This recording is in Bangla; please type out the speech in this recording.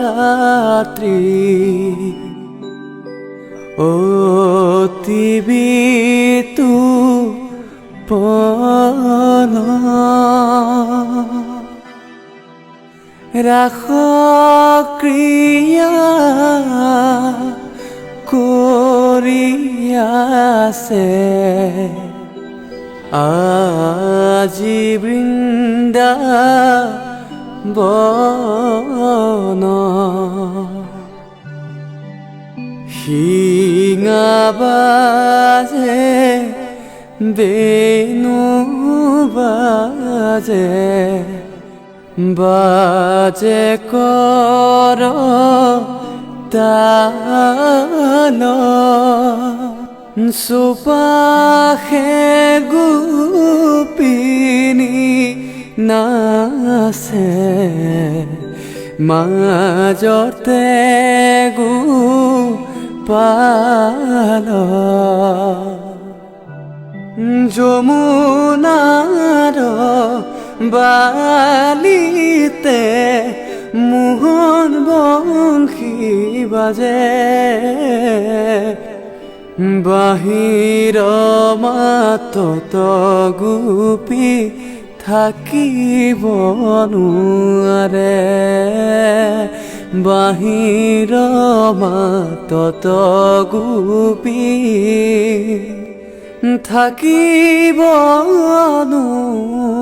রাত্রি অতিবিতু পন রাখ ক্রিয়া করিয়াছে আজি বৃন্দাবন শিঙা বাজে বেণু বাজে বাজে কর তাল সুপাখে গোপিনী নাচে মাজতে গোপাল যমুনার বালিতে মোহন বংশী বাজে বাহির মাতত গোপী থাকিব নোৱাৰে বাহিৰ মাতত গোপী থাকিব নোৱাৰে।